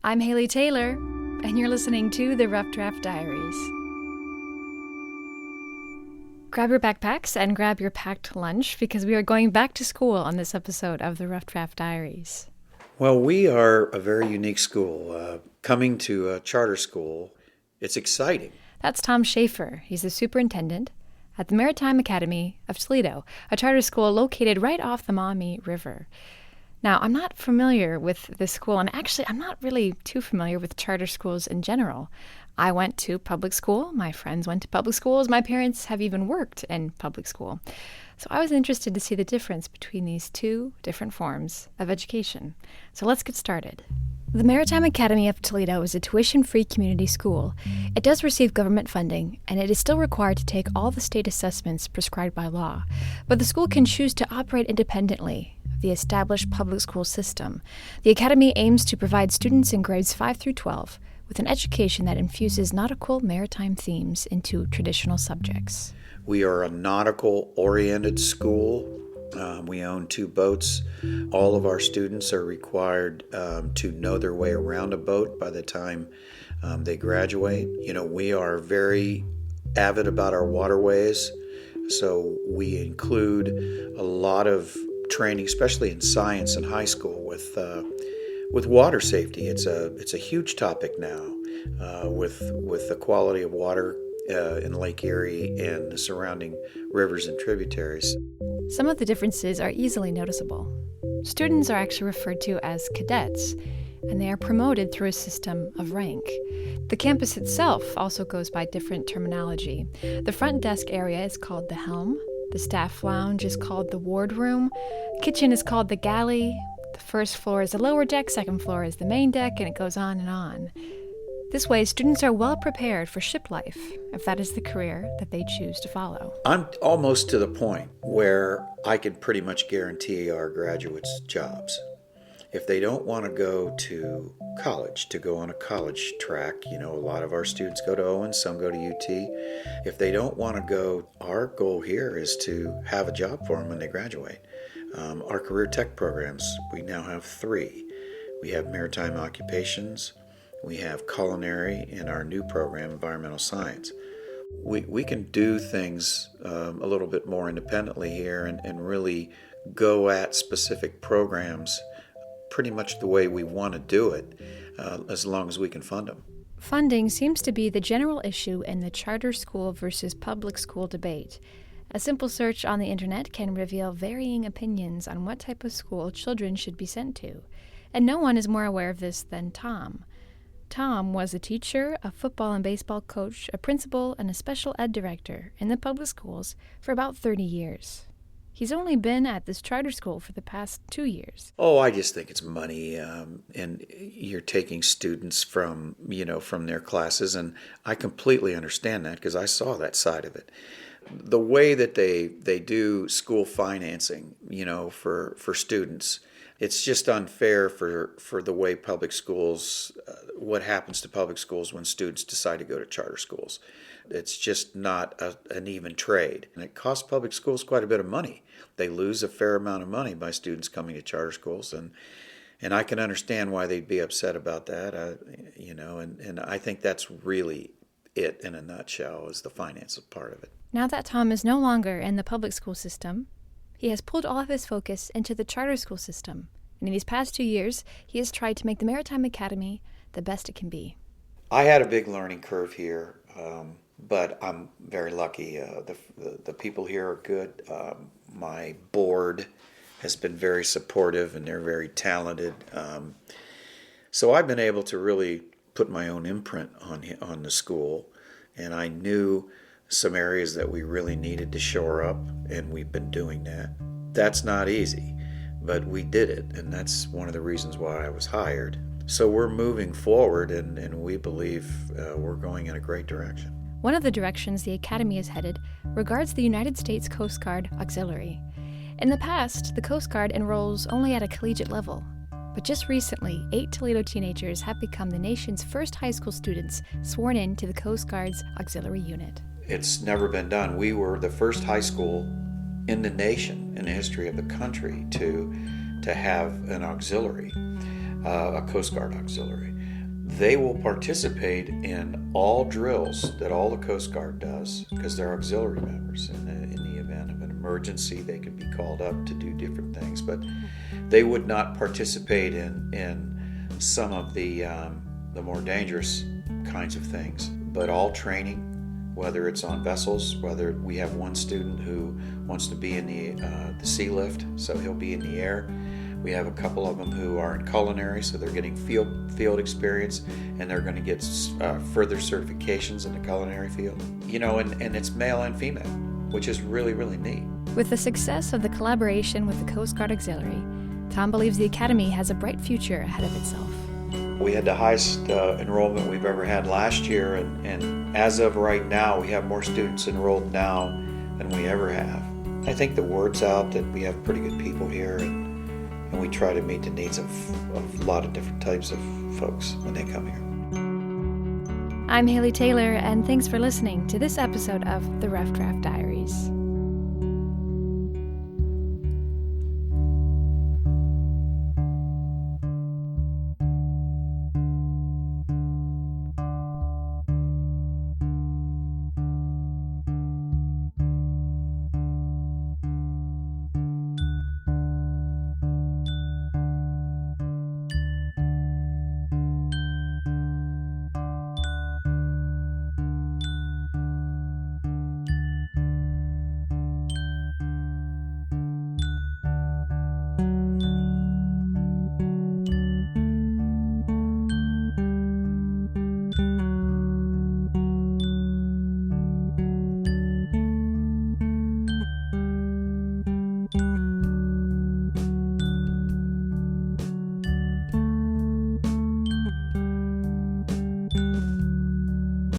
I'm Haley Taylor, and you're listening to the Rough Draft Diaries. Grab your backpacks and grab your packed lunch because we are going back to school on this episode of the Rough Draft Diaries. Well, we are a very unique school. Coming to a charter school, it's exciting. That's Tom Shafer. He's the superintendent at the Maritime Academy of Toledo, a charter school located right off the Maumee River. Now, I'm not familiar with this school, and actually, I'm not really too familiar with charter schools in general. I went to public school. My friends went to public schools. My parents have even worked in public school. So I was interested to see the difference between these two different forms of education. So let's get started. The Maritime Academy of Toledo is a tuition-free community school. It does receive government funding, and it is still required to take all the state assessments prescribed by law. But the school can choose to operate independently of the established public school system. The academy aims to provide students in grades 5 through 12 with an education that infuses nautical maritime themes into traditional subjects. We are a nautical-oriented school. We own 2 boats. All of our students are required to know their way around a boat by the time they graduate. We are very avid about our waterways, so we include a lot of training, especially in science in high school, with water safety. It's a huge topic now with the quality of water in Lake Erie and the surrounding rivers and tributaries. Some of the differences are easily noticeable. Students are actually referred to as cadets, and they are promoted through a system of rank. The campus itself also goes by different terminology. The front desk area is called the helm, the staff lounge is called the wardroom, kitchen is called the galley, the first floor is the lower deck, second floor is the main deck, and it goes on and on. This way, students are well prepared for ship life, if that is the career that they choose to follow. I'm almost to the point where I can pretty much guarantee our graduates jobs. If they don't want to go to college, to go on a college track, a lot of our students go to Owen, some go to UT. If they don't want to go, our goal here is to have a job for them when they graduate. Our career tech programs, we now have 3. We have maritime occupations, we have culinary, and our new program, environmental science. We can do things a little bit more independently here and really go at specific programs pretty much the way we want to do it, as long as we can fund them. Funding seems to be the general issue in the charter school versus public school debate. A simple search on the internet can reveal varying opinions on what type of school children should be sent to, and no one is more aware of this than Tom. Tom was a teacher, a football and baseball coach, a principal, and a special ed director in the public schools for about 30 years. He's only been at this charter school for the past 2 years. Oh, I just think it's money, and you're taking students from their classes, and I completely understand that because I saw that side of it. The way that they do school financing, for students, it's just unfair for the way public schools, what happens to public schools when students decide to go to charter schools. It's just not an even trade. And it costs public schools quite a bit of money. They lose a fair amount of money by students coming to charter schools. And I can understand why they'd be upset about that, and I think that's really it in a nutshell, is the finance part of it. Now that Tom is no longer in the public school system, he has pulled all of his focus into the charter school system, and in these past 2 years, he has tried to make the Maritime Academy the best it can be. I had a big learning curve here, but I'm very lucky. The people here are good. My board has been very supportive, and they're very talented. So I've been able to really put my own imprint on the school, and I knew some areas that we really needed to shore up, and we've been doing that. That's not easy, but we did it, and that's one of the reasons why I was hired. So we're moving forward, and we believe we're going in a great direction. One of the directions the Academy is headed regards the United States Coast Guard Auxiliary. In the past, the Coast Guard enrolls only at a collegiate level, but just recently, 8 Toledo teenagers have become the nation's first high school students sworn in to the Coast Guard's auxiliary unit. It's never been done. We were the first high school in the nation, in the history of the country, to have an auxiliary, a Coast Guard auxiliary. they will participate in all drills that all the Coast Guard does because they're auxiliary members. In the event of an emergency, they can be called up to do different things, but they would not participate in some of the more dangerous kinds of things. But all training, whether it's on vessels, whether we have one student who wants to be in the sea lift, so he'll be in the air. We have a couple of them who are in culinary, so they're getting field experience, and they're going to get further certifications in the culinary field. And it's male and female, which is really, really neat. With the success of the collaboration with the Coast Guard Auxiliary, Tom believes the Academy has a bright future ahead of itself. We had the highest enrollment we've ever had last year, and as of right now, we have more students enrolled now than we ever have. I think the word's out that we have pretty good people here, and we try to meet the needs of a lot of different types of folks when they come here. I'm Haley Taylor, and thanks for listening to this episode of the Rough Draft Diaries.